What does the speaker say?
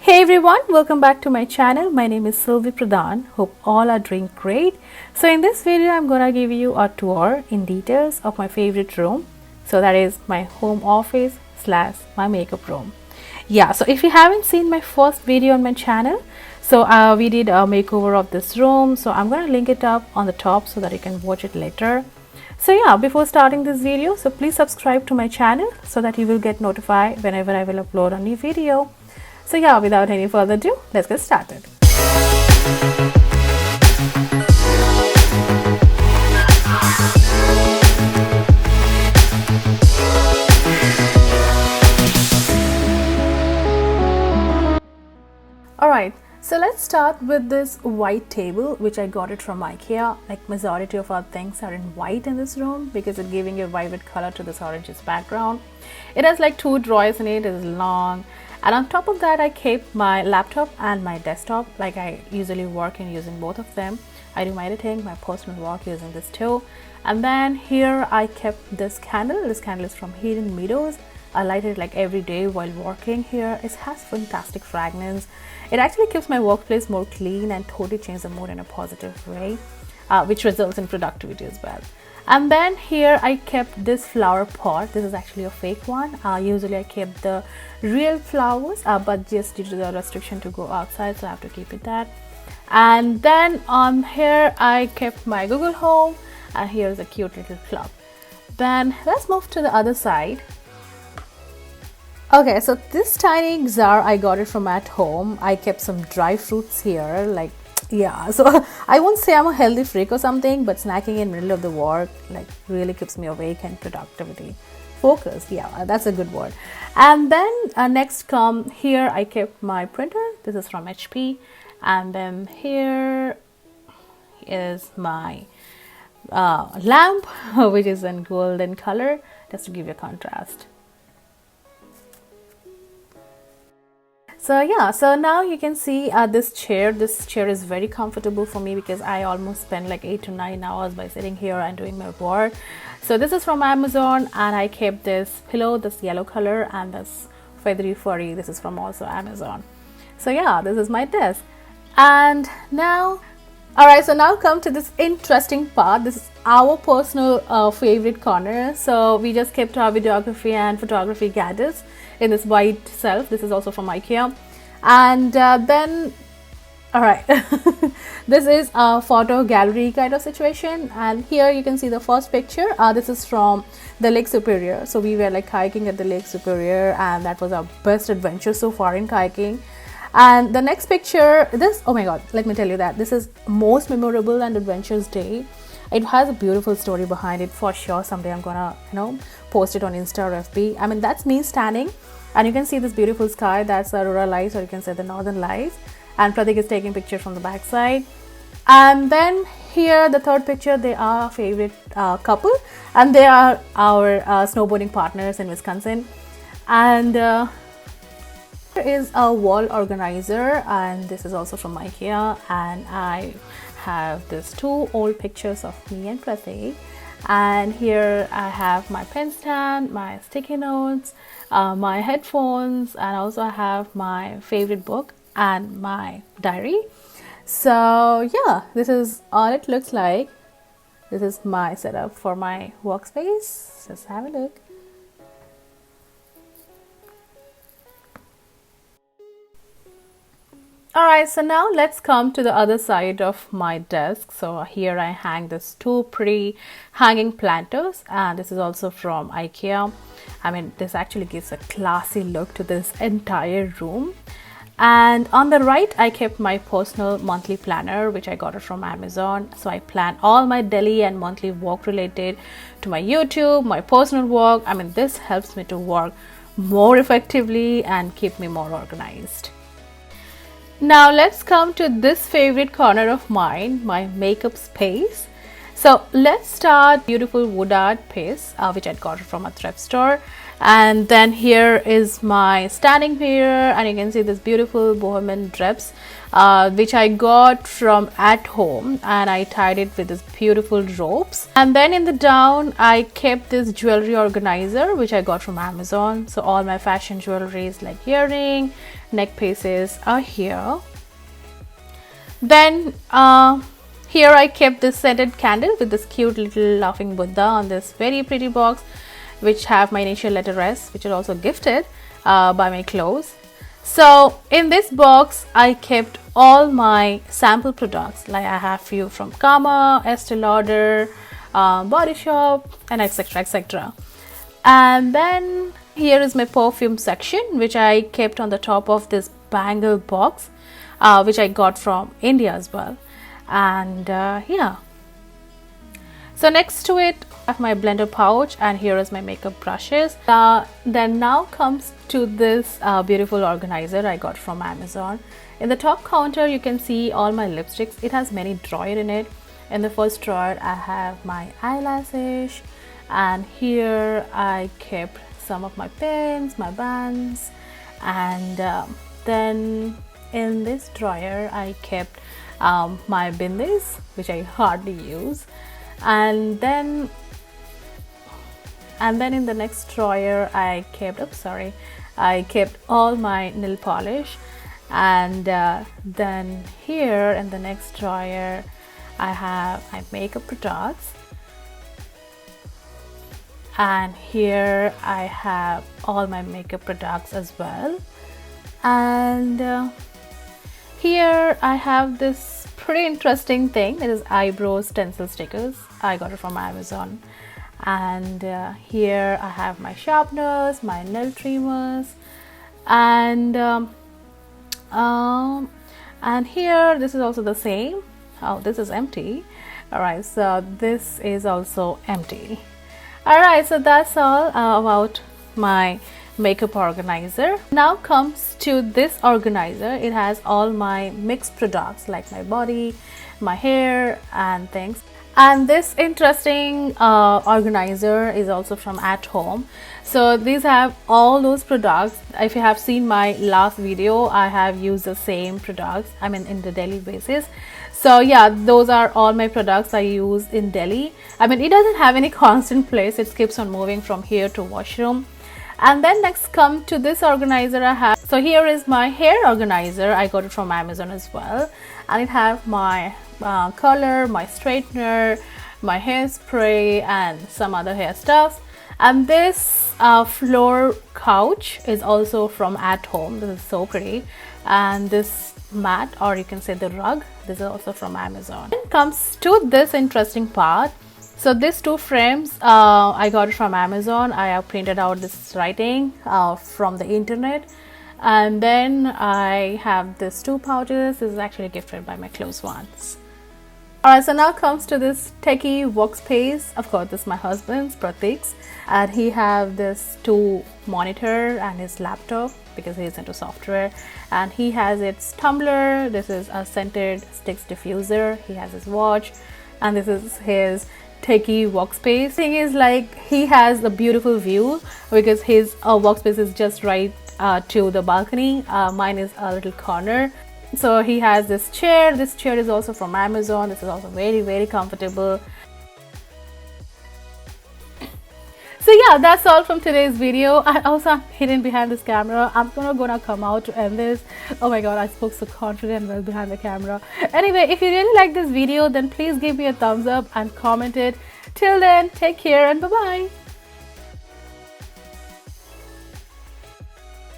Hey everyone, welcome back to my channel. My name is Silvie. Hope all are doing great. So in this video I'm gonna give you a tour in details of my favorite room. So that is my home office slash my makeup room. Yeah, so if you haven't seen my first video on my channel, so we did a makeover of this room, so I'm gonna link it up on the top so that you can watch it later. So yeah, before starting this video, so please subscribe to my channel so that you will get notified whenever I will upload a new video. So yeah, without any further ado, let's get started. Alright, so let's start with this white table which I got it from IKEA. Like majority of our things are in white in this room because it's giving a vibrant color to this oranges background. It has like 2 drawers in it, it is long. And on top of that I kept my laptop and my desktop. Like I usually work in using both of them. I do my editing, my personal work using this too. And then here I kept this candle. This candle is from Hidden Meadows. I light it like every day while working here. It has fantastic fragrance. It actually keeps my workplace more clean and totally changes the mood in a positive way, which results in productivity as well. And then here I kept this flower pot. This is actually a fake one. Usually I kept the real flowers, but just due to the restriction to go outside, so I have to keep it that. And then on here I kept my Google Home, and here's a cute little clock. Then let's move to the other side. Okay, so this tiny jar I got it from at home. I kept some dry fruits here, like yeah, so I won't say I'm a healthy freak or something, but snacking in middle of the work like really keeps me awake and productivity focused. Yeah, that's a good word. And then next come here I kept my printer. This is from HP. And then here is my lamp which is in golden color, just to give you a contrast. So yeah, so now you can see this chair. This chair is very comfortable for me because I almost spend like 8 to 9 hours by sitting here and doing my work. So this is from Amazon, and I kept this pillow, this yellow color, and this feathery furry. This is from also Amazon. So yeah, this is my desk. And now, alright, so now come to this interesting part. This is our personal favorite corner. So we just kept our videography and photography gadgets in this white shelf. This is also from IKEA. And then alright, this is a photo gallery kind of situation, and here you can see the first picture. This is from the Lake Superior. So we were like hiking at the Lake Superior, and that was our best adventure so far in kayaking. And the next picture, this, oh my god, let me tell you that this is most memorable and adventurous day. It has a beautiful story behind it for sure. Someday I'm gonna, post it on Insta or FB. I mean, that's me standing, and you can see this beautiful sky. That's the aurora lights, or you can say the northern lights. And Pratik is taking picture from the back side. And then here, the third picture, they are our favorite couple, and they are our snowboarding partners in Wisconsin. And there is a wall organizer, and this is also from IKEA. And I have these 2 old pictures of me and Pratik. And here I have my pen stand, my sticky notes, my headphones, and also I have my favorite book and my diary. So yeah, this is all it looks like. This is my setup for my workspace. Just have a look. Alright, so now let's come to the other side of my desk. So here I hang this 2 pretty hanging planters, and this is also from IKEA. I mean, this actually gives a classy look to this entire room. And on the right, I kept my personal monthly planner, which I got it from Amazon. So I plan all my daily and monthly work related to my YouTube, my personal work. I mean, this helps me to work more effectively and keep me more organized. Now let's come to this favorite corner of mine, my makeup space. So let's start beautiful wood art piece which I got from a thrift store. And then here is my standing mirror, and you can see this beautiful bohemian drapes which I got from at home, and I tied it with this beautiful ropes. And then in the down I kept this jewelry organizer which I got from Amazon. So all my fashion jewelries like earring, neck pieces are here. Then here I kept this scented candle with this cute little laughing Buddha on this very pretty box, which have my initial letter S, which is also gifted by my clothes. So in this box I kept all my sample products, like I have few from Kama, Estee Lauder, Body Shop, and etc etc. And then here is my perfume section, which I kept on the top of this bangle box which I got from India as well. And yeah, so next to it I have my blender pouch, and here is my makeup brushes. Then now comes to this beautiful organizer I got from Amazon. In the top counter you can see all my lipsticks. It has many drawers in it. In the first drawer I have my eyelashes, and here I kept some of my pins, my bands, and then in this drawer I kept my bindis, which I hardly use. And then in the next drawer I kept I kept all my nail polish. And then here in the next drawer I have my makeup products, and here I have all my makeup products as well. And here I have this pretty interesting thing, that is eyebrow stencil stickers. I got it from Amazon. And here I have my sharpeners, my nail trimmers, and here this is also the same. Oh, this is empty. All right, so this is also empty. All right, so that's all about my makeup organizer. Now comes to this organizer. It has all my mixed products like my body, my hair, and things. And this interesting organizer is also from At Home. So these have all those products. If you have seen my last video, I have used the same products, I mean in the daily basis. So yeah, those are all my products I use in Delhi. I mean, it doesn't have any constant place. It keeps on moving from here to washroom. And then next come to this organizer I have. So here is my hair organizer. I got it from Amazon as well, and it have my color, my straightener, my hairspray, and some other hair stuff. And this floor couch is also from At Home. This is so pretty. And this mat, or you can say the rug, this is also from Amazon. Then comes to this interesting part. So these two frames I got it from Amazon. I have printed out this writing from the internet. And then I have these two pouches. This is actually gifted by my close ones. Alright, so now comes to this techie workspace. Of course, this is my husband's, Pratik's, and he have this two monitor and his laptop because he is into software. And he has its tumbler. This is a scented sticks diffuser. He has his watch, and this is his techie workspace. Thing is, like, he has a beautiful view because his workspace is just right to the balcony. Mine is a little corner. So he has this chair. This chair is also from Amazon. This is also very, very comfortable. So yeah, that's all from today's video. I also am hidden behind this camera. I'm gonna come out to end this. Oh my god, I spoke so confident well behind the camera. Anyway, if you really like this video, then please give me a thumbs up and comment it. Till then, take care and bye bye.